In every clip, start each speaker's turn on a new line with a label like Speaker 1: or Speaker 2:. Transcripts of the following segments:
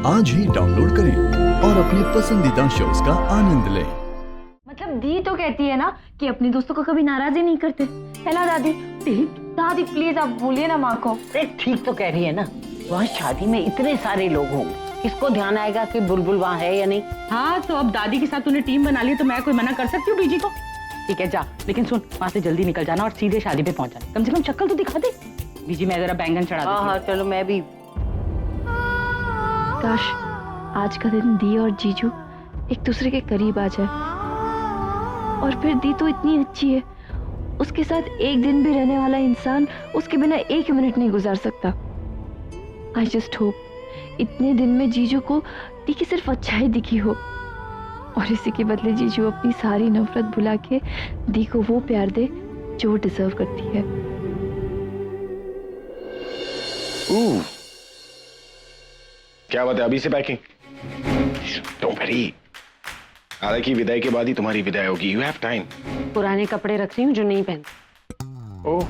Speaker 1: आज ही डाउनलोड करें और अपने पसंदीदा शोज का आनंद लें।
Speaker 2: मतलब दी तो कहती है ना कि अपने दोस्तों को कभी नाराज ही नहीं करते। है ना दादी? दादी प्लीज आप बोलिए ना माँ को।
Speaker 3: ठीक तो कह रही है ना, वहाँ शादी में इतने सारे लोग होंगे, किसको ध्यान आएगा कि बुलबुल वहाँ है या नहीं।
Speaker 4: हाँ तो अब दादी के साथ तूने टीम बना ली तो मैं कोई मना कर सकती हूँ बीजी को? ठीक है जा, लेकिन सुन वहाँ से जल्दी निकल जाना और सीधे शादी पे पहुँच जाना। कम से कम शक्ल तो दिखा दे। बीजी मैं जरा बैंगन चढ़ा देती हूँ।
Speaker 3: हाँ चलो मैं भी।
Speaker 2: काश आज का दिन दी और जीजू एक दूसरे के करीब आ जाए। और फिर दी तो इतनी अच्छी है, उसके साथ एक दिन भी रहने वाला इंसान उसके बिना एक मिनट नहीं गुजार सकता। आई जस्ट होप इतने दिन में जीजू को दी की सिर्फ अच्छाई दिखी हो और इसी के बदले जीजू अपनी सारी नफरत भुला के दी को वो प्यार दे जो वो डिजर्व करती है।
Speaker 5: क्या बात है, अभी से पैकिंग? डोंट वरी, हालांकि विदाई के बाद ही तुम्हारी विदाई होगी। You have time.
Speaker 3: पुराने कपड़े रख रही हूँ जो नहीं पहनती।
Speaker 5: ओह,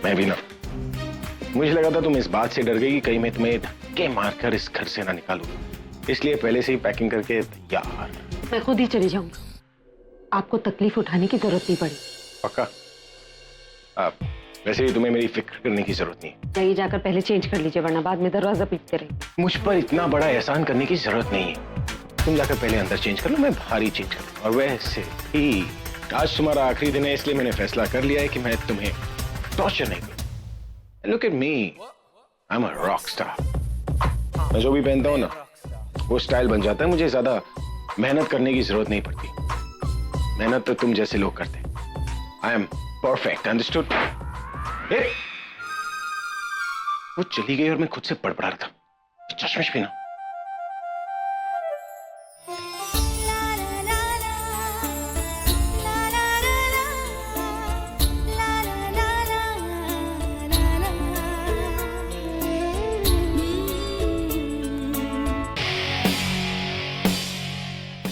Speaker 5: मैं भी ना। मुझे लगा था तुम इस बात से डर गई कि कहीं मैं तुम्हें धक्के मारकर इस घर से ना निकालूं, इसलिए पहले से ही पैकिंग करके तैयार।
Speaker 3: मैं खुद ही चली जाऊंगा, आपको तकलीफ उठाने की जरूरत नहीं पड़ी।
Speaker 5: पक्का? वैसे ही तुम्हें मेरी फिक्र करने की जरूरत नहीं है।
Speaker 3: जाइए जाकर पहले चेंज कर लीजिए, वरना बाद में दरवाजा पीटते रहेंगे।
Speaker 5: मुझ पर इतना बड़ा एहसान करने की जरूरत नहीं है। तुम जाकर पहले अंदर चेंज कर लो, मैं बाहर ही चेंज कर लूं। और वैसे भी आज तुम्हारा आखिरी दिन है, इसलिए मैंने फैसला कर लिया है कि मैं तुम्हें टॉर्चर नहीं करूंगा। Look at me, I am a rock star. मैं जो भी पहनता हूं ना वो स्टाइल बन जाता है। मुझे ज्यादा मेहनत करने की जरूरत नहीं पड़ती। मेहनत तो तुम जैसे लोग करते हैं। I am perfect, understood? वो चली गई और मैं खुद से बड़बड़ा रहा था। चश्मिश भी ना।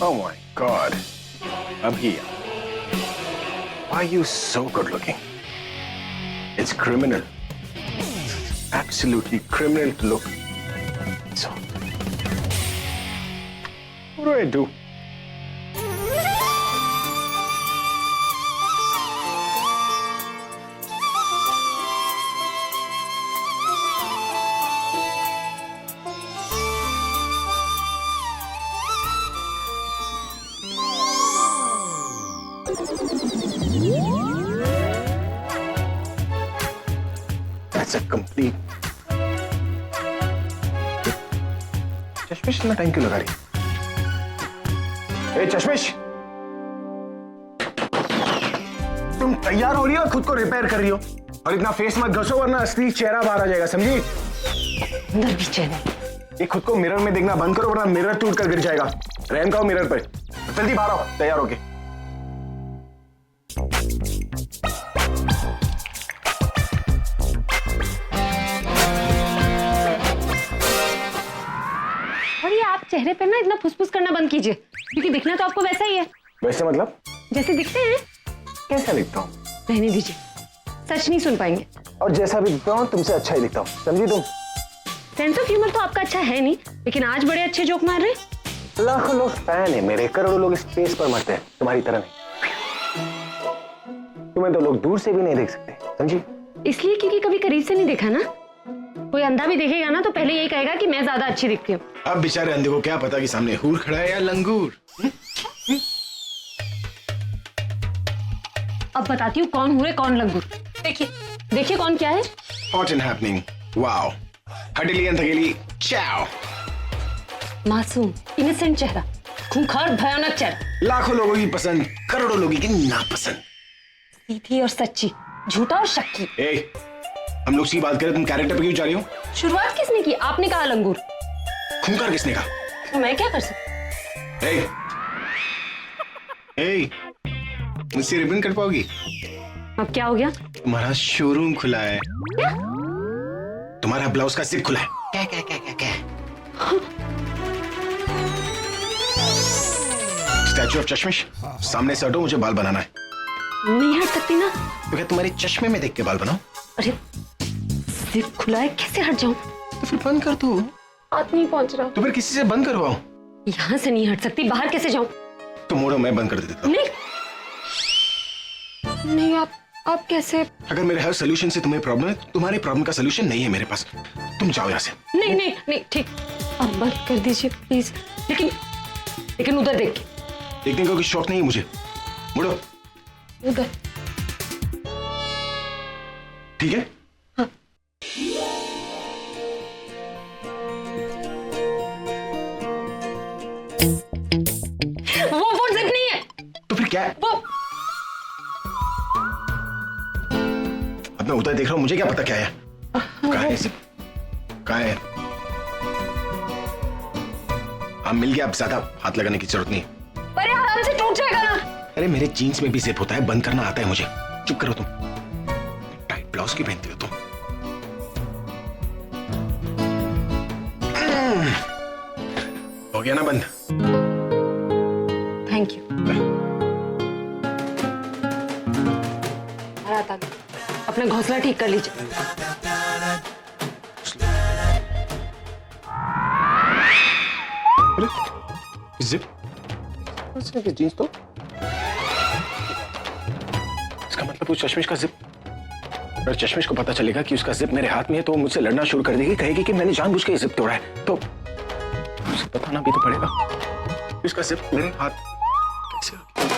Speaker 5: Oh my God, Abhi, why are you so good looking? It's criminal, absolutely criminal to look so. What do I do? That's a complete. चश्मिश इतना टाइम क्यों लगा रही? ए चश्मिश, तुम तैयार हो रही हो, खुद को रिपेयर कर रही हो, और इतना फेस मत घसो वरना असली चेहरा बाहर आ जाएगा, समझी?
Speaker 3: अंदर भी चेहरा।
Speaker 5: ये खुद को मिरर में देखना बंद करो वरना मिरर टूट कर गिर जाएगा। रहम खाओ मिरर पे। जल्दी बाहर आओ, तैयार होके।
Speaker 3: और ये आप चेहरे पे ना इतना फुसफुस करना बंद कीजिए, क्योंकि दिखना तो आपको वैसा ही है।
Speaker 5: वैसे मतलब?
Speaker 3: जैसे दिखते हैं।
Speaker 5: कैसा दिखता हूँ?
Speaker 3: रहने दीजिए, सच नहीं सुन पाएंगे।
Speaker 5: और जैसा भी दिखता हूँ तुमसे अच्छा ही दिखता हूँ, समझी तुम?
Speaker 3: सेंस ऑफ ह्यूमर तो आपका अच्छा है नहीं, लेकिन आज बड़े अच्छे जोक मार रहे।
Speaker 5: लाखों लोग फैन है मेरे, करोड़ों लोग स्पेस पर मरते हैं, तुम्हारी तरह नहीं। तुम्हें तो लोग दूर से भी नहीं देख सकते, समझी?
Speaker 3: इसलिए क्योंकि कभी करीब से नहीं देखा ना। कोई अंधा भी देखेगा ना तो पहले यही कहेगा कि मैं ज्यादा अच्छी दिखती हूँ।
Speaker 5: अब बेचारे अंधे को क्या पता कि सामने हूर खड़ा है या लंगूर।
Speaker 3: अब बताती हूँ कौन हूर है कौन लंगूर। देखिए देखिए कौन क्या है।
Speaker 5: Hot and happening, wow, हटेली अंधेली, चाओ।
Speaker 3: मासूम इनोसेंट चेहरा, खूंखार भयानक चेहरा,
Speaker 5: लाखों लोगों की पसंद, करोड़ों लोगों की नापसंद,
Speaker 3: सीधी और सच्ची, झूठा और शक्की।
Speaker 5: ए, हम लोग की बात करें, तुम कैरेक्टर पे क्यों जा रही हो?
Speaker 3: शुरुआत किसने की? आपने कहा लंगूर।
Speaker 5: खूंखार किसने कहा?
Speaker 3: तो मैं क्या कर सकती?
Speaker 5: मुझसे रिबन कट पाओगी?
Speaker 3: अब क्या हो गया?
Speaker 5: तुम्हारा शोरूम खुला है।
Speaker 3: क्या?
Speaker 5: तुम्हारा ब्लाउज का जिप खुला है। क्या क्या क्या क्या क्या? स्टैचू ऑफ चश्मिश, सामने से हटो, मुझे बाल बनाना है।
Speaker 3: नहीं हट सकती ना।
Speaker 5: तो क्या तुम्हारे चश्मे में देख के बाल बनाओ?
Speaker 3: अरे जिप खुला है, कैसे हट जाऊं?
Speaker 5: तो फिर बंद कर दो।
Speaker 6: हाथ नहीं पहुंच रहा।
Speaker 5: तो फिर किसी से बंद करवाओ।
Speaker 6: यहाँ से नहीं हट सकती, बाहर कैसे जाऊं?
Speaker 5: तो मोड़ो, मैं बंद कर देता हूँ।
Speaker 6: नहीं नहीं, आप कैसे?
Speaker 5: अगर मेरे हर सोल्यूशन से तुम्हें प्रॉब्लम है, तुम्हारे प्रॉब्लम का सोल्यूशन नहीं है मेरे पास। तुम जाओ यहाँ से।
Speaker 6: नहीं नहीं नहीं, ठीक, आप बंद कर दीजिए प्लीज। लेकिन उधर देख के।
Speaker 5: देखने का कोई शौक नहीं है मुझे। मुड़ो।
Speaker 6: उधर।
Speaker 5: ठीक है।
Speaker 6: हाँ। वो जिप नहीं है।
Speaker 5: तो फिर क्या है?
Speaker 6: वो
Speaker 5: अब मैं उधर देख रहा हूँ, मुझे क्या पता क्या है। कहाँ है जिप? कहाँ है? हाँ, मिल गया। अब ज्यादा हाथ लगाने की जरूरत नहीं।
Speaker 6: अरे आराम से टूट जाएगा ना।
Speaker 5: अरे मेरे जीन्स में भी जिप होता है, बंद करना आता है मुझे। चुप करो तुम। टाइट ब्लाउज की पहनती हो तुम। हो गया ना बंद?
Speaker 6: Thank you. रात आ गई, अपना घोंसला ठीक कर लीजिए।
Speaker 5: जिप? जीन्स तो इसका मतलब उस चश्मिश का जिप। अगर चश्मिश को पता चलेगा कि उसका जिप मेरे हाथ में है तो वो मुझसे लड़ना शुरू कर देगी, कहेगी कि मैंने जानबूझ के जिप तोड़ा है। तो उसे बताना भी तो पड़ेगा। इसका जिप मेरे हाथ कैसे आ गया?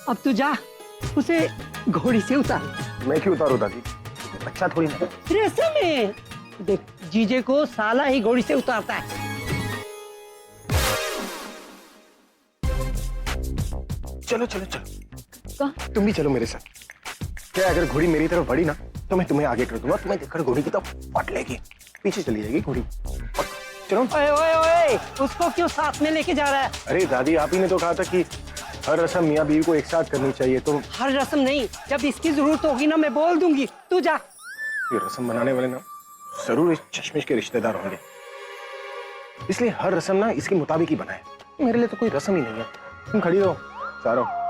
Speaker 7: अब तू जा, उसे घोड़ी से उतार।
Speaker 5: मैं क्यों उतारू दादी? अच्छा थोड़ी ना।
Speaker 7: रेसे में देख, जीजे को साला ही घोड़ी से उतारता है।
Speaker 5: चलो चलो चलो, तुम भी चलो मेरे साथ। क्या अगर घोड़ी मेरी तरफ बढ़ी ना तो मैं तुम्हें आगे कर दूंगा, तुम्हें देखकर घोड़ी की तरफ पट लेगी, पीछे चली जाएगी घोड़ी। चलो।
Speaker 7: ओए ओए ओए, उसको क्यों साथ में लेके जा रहा है?
Speaker 5: अरे दादी, आप ही ने तो कहा था कि हर रस्म मियाँ बीवी को एक साथ करनी चाहिए। तो
Speaker 7: हर रस्म नहीं, जब इसकी जरूरत होगी ना मैं बोल दूंगी। तू जा।
Speaker 5: ये रस्म बनाने वाले ना जरूर इस चश्मिश के रिश्तेदार होंगे, इसलिए हर रस्म ना इसके मुताबिक ही बनाए। मेरे लिए तो कोई रस्म ही नहीं है। तुम खड़ी रहो, जा रहा हूं।